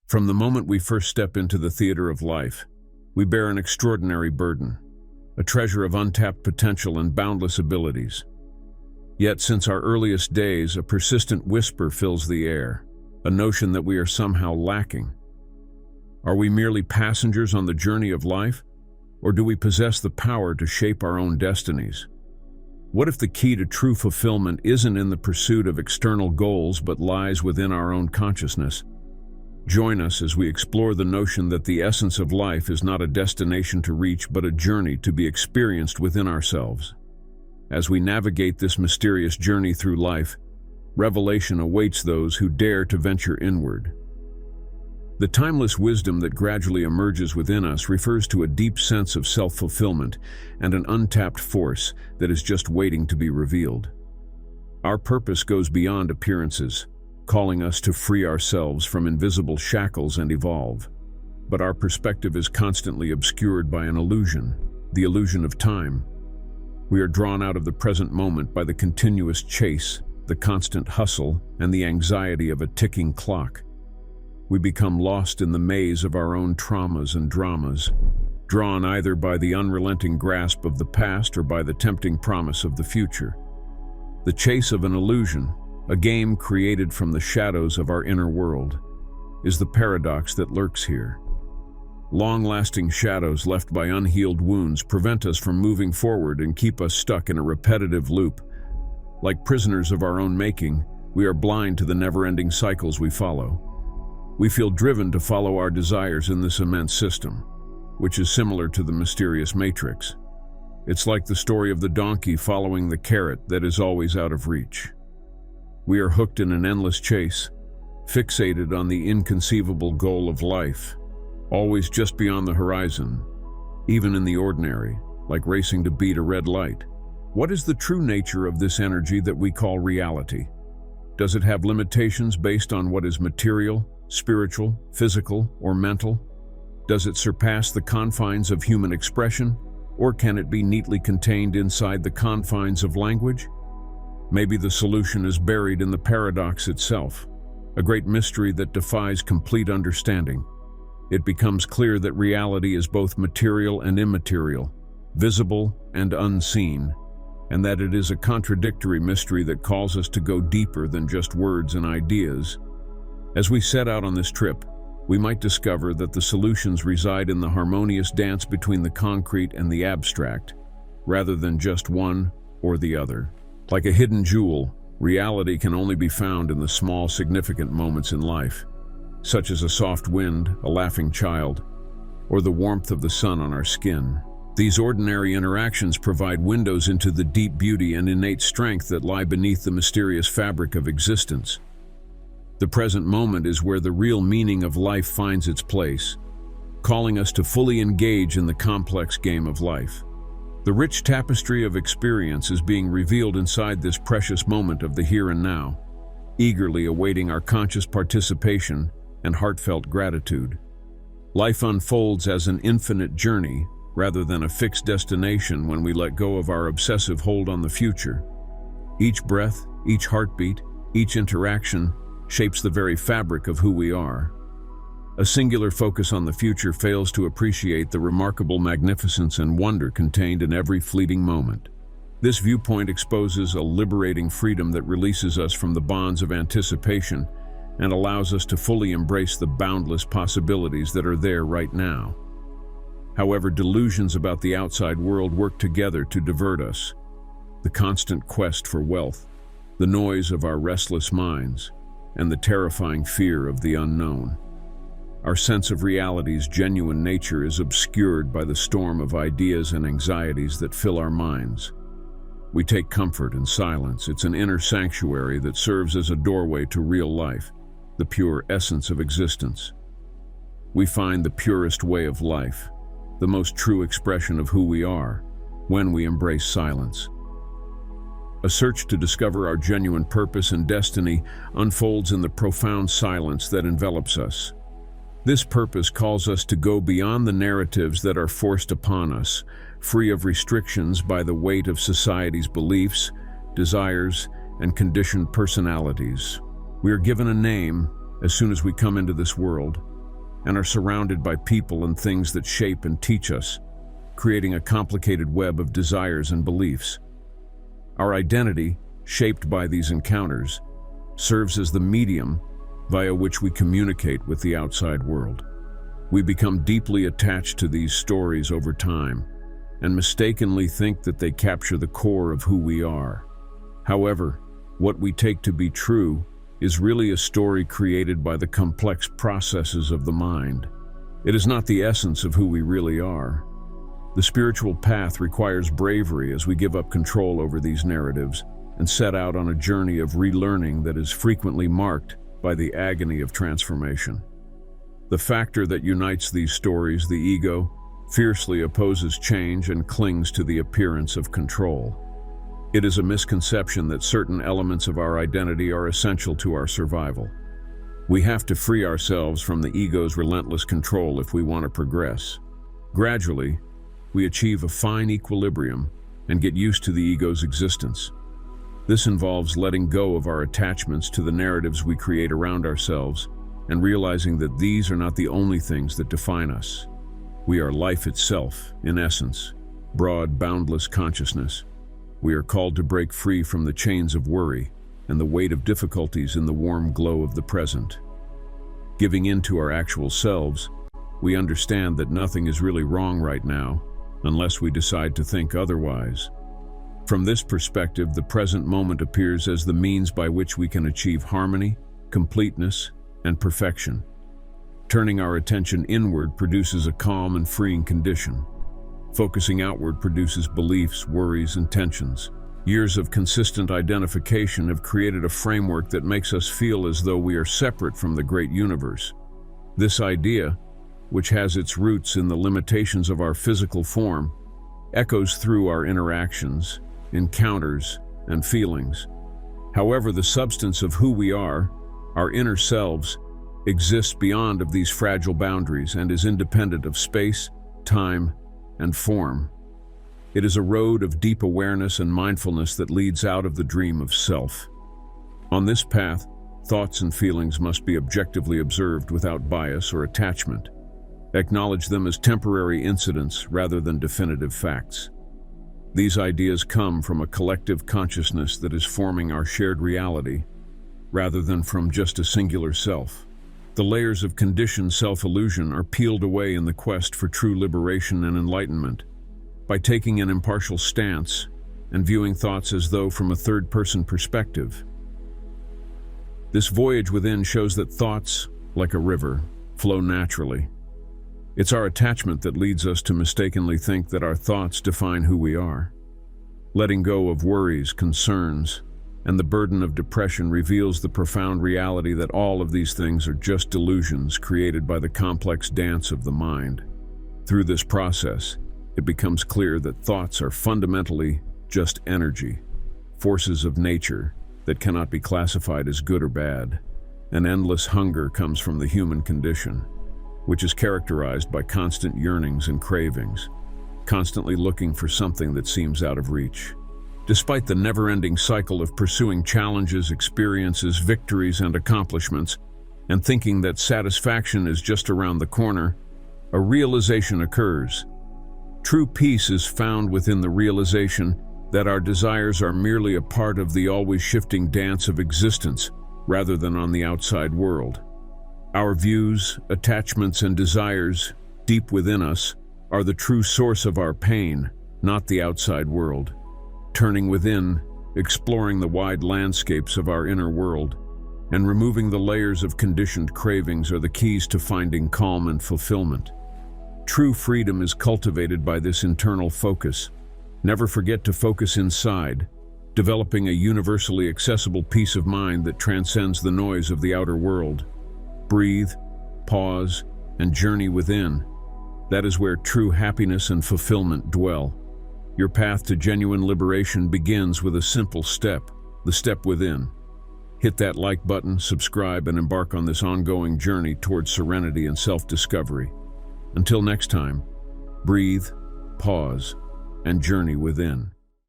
From the moment we first step into the theater of life, we bear an extraordinary burden, a treasure of untapped potential and boundless abilities. Yet, since our earliest days, a persistent whisper fills the air, a notion that we are somehow lacking. Are we merely passengers on the journey of life, or do we possess the power to shape our own destinies? What if the key to true fulfillment isn't in the pursuit of external goals but lies within our own consciousness? Join us as we explore the notion that the essence of life is not a destination to reach but a journey to be experienced within ourselves. As we navigate this mysterious journey through life, revelation awaits those who dare to venture inward. The timeless wisdom that gradually emerges within us refers to a deep sense of self-fulfillment and an untapped force that is just waiting to be revealed. Our purpose goes beyond appearances, calling us to free ourselves from invisible shackles and evolve. But our perspective is constantly obscured by an illusion, the illusion of time. We are drawn out of the present moment by the continuous chase, the constant hustle, and the anxiety of a ticking clock. We become lost in the maze of our own traumas and dramas, drawn either by the unrelenting grasp of the past or by the tempting promise of the future. The chase of an illusion, a game created from the shadows of our inner world, is the paradox that lurks here. Long-lasting shadows left by unhealed wounds prevent us from moving forward and keep us stuck in a repetitive loop. Like prisoners of our own making, we are blind to the never-ending cycles we follow. We feel driven to follow our desires in this immense system, which is similar to the mysterious matrix. It's like the story of the donkey following the carrot that is always out of reach. We are hooked in an endless chase, fixated on the inconceivable goal of life, always just beyond the horizon, even in the ordinary, like racing to beat a red light. What is the true nature of this energy that we call reality? Does it have limitations based on what is material, spiritual, physical, or mental? Does it surpass the confines of human expression, or can it be neatly contained inside the confines of language? Maybe the solution is buried in the paradox itself, a great mystery that defies complete understanding. It becomes clear that reality is both material and immaterial, visible and unseen, and that it is a contradictory mystery that calls us to go deeper than just words and ideas. As we set out on this trip, we might discover that the solutions reside in the harmonious dance between the concrete and the abstract, rather than just one or the other. Like a hidden jewel, reality can only be found in the small, significant moments in life, such as a soft wind, a laughing child, or the warmth of the sun on our skin. These ordinary interactions provide windows into the deep beauty and innate strength that lie beneath the mysterious fabric of existence. The present moment is where the real meaning of life finds its place, calling us to fully engage in the complex game of life. The rich tapestry of experience is being revealed inside this precious moment of the here and now, eagerly awaiting our conscious participation and heartfelt gratitude. Life unfolds as an infinite journey rather than a fixed destination when we let go of our obsessive hold on the future. Each breath, each heartbeat, each interaction shapes the very fabric of who we are. A singular focus on the future fails to appreciate the remarkable magnificence and wonder contained in every fleeting moment. This viewpoint exposes a liberating freedom that releases us from the bonds of anticipation and allows us to fully embrace the boundless possibilities that are there right now. However, delusions about the outside world work together to divert us. The constant quest for wealth, the noise of our restless minds, and the terrifying fear of the unknown. Our sense of reality's genuine nature is obscured by the storm of ideas and anxieties that fill our minds. We take comfort in silence. It's an inner sanctuary that serves as a doorway to real life, the pure essence of existence. We find the purest way of life, the most true expression of who we are, when we embrace silence. A search to discover our genuine purpose and destiny unfolds in the profound silence that envelops us. This purpose calls us to go beyond the narratives that are forced upon us, free of restrictions by the weight of society's beliefs, desires, and conditioned personalities. We are given a name as soon as we come into this world, and are surrounded by people and things that shape and teach us, creating a complicated web of desires and beliefs. Our identity, shaped by these encounters, serves as the medium via which we communicate with the outside world. We become deeply attached to these stories over time and mistakenly think that they capture the core of who we are. However, what we take to be true is really a story created by the complex processes of the mind. It is not the essence of who we really are. The spiritual path requires bravery as we give up control over these narratives and set out on a journey of relearning that is frequently marked by the agony of transformation. The factor that unites these stories, the ego, fiercely opposes change and clings to the appearance of control. It is a misconception that certain elements of our identity are essential to our survival. We have to free ourselves from the ego's relentless control if we want to progress. Gradually, we achieve a fine equilibrium and get used to the ego's existence. This involves letting go of our attachments to the narratives we create around ourselves and realizing that these are not the only things that define us. We are life itself, in essence, broad, boundless consciousness. We are called to break free from the chains of worry and the weight of difficulties in the warm glow of the present. Giving in to our actual selves, we understand that nothing is really wrong right now, unless we decide to think otherwise. From this perspective, the present moment appears as the means by which we can achieve harmony, completeness, and perfection. Turning our attention inward produces a calm and freeing condition. Focusing outward produces beliefs, worries, and tensions. Years of consistent identification have created a framework that makes us feel as though we are separate from the great universe. This idea, which has its roots in the limitations of our physical form, echoes through our interactions, encounters, and feelings. However, the substance of who we are, our inner selves, exists beyond of these fragile boundaries and is independent of space, time, and form. It is a road of deep awareness and mindfulness that leads out of the dream of self. On this path, thoughts and feelings must be objectively observed without bias or attachment. Acknowledge them as temporary incidents rather than definitive facts. These ideas come from a collective consciousness that is forming our shared reality, rather than from just a singular self. The layers of conditioned self-illusion are peeled away in the quest for true liberation and enlightenment. By taking an impartial stance and viewing thoughts as though from a third-person perspective. This voyage within shows that thoughts, like a river, flow naturally. It's our attachment that leads us to mistakenly think that our thoughts define who we are. Letting go of worries, concerns, and the burden of depression reveals the profound reality that all of these things are just delusions created by the complex dance of the mind. Through this process, it becomes clear that thoughts are fundamentally just energy, forces of nature that cannot be classified as good or bad. An endless hunger comes from the human condition, which is characterized by constant yearnings and cravings, constantly looking for something that seems out of reach. Despite the never-ending cycle of pursuing challenges, experiences, victories, and accomplishments, and thinking that satisfaction is just around the corner, a realization occurs. True peace is found within the realization that our desires are merely a part of the always shifting dance of existence, rather than on the outside world. Our views, attachments, and desires, deep within us, are the true source of our pain, not the outside world. Turning within, exploring the wide landscapes of our inner world, and removing the layers of conditioned cravings are the keys to finding calm and fulfillment. True freedom is cultivated by this internal focus. Never forget to focus inside, developing a universally accessible peace of mind that transcends the noise of the outer world. Breathe, pause, and journey within. That is where true happiness and fulfillment dwell. Your path to genuine liberation begins with a simple step, the step within. Hit that like button, subscribe, and embark on this ongoing journey towards serenity and self-discovery. Until next time, breathe, pause, and journey within.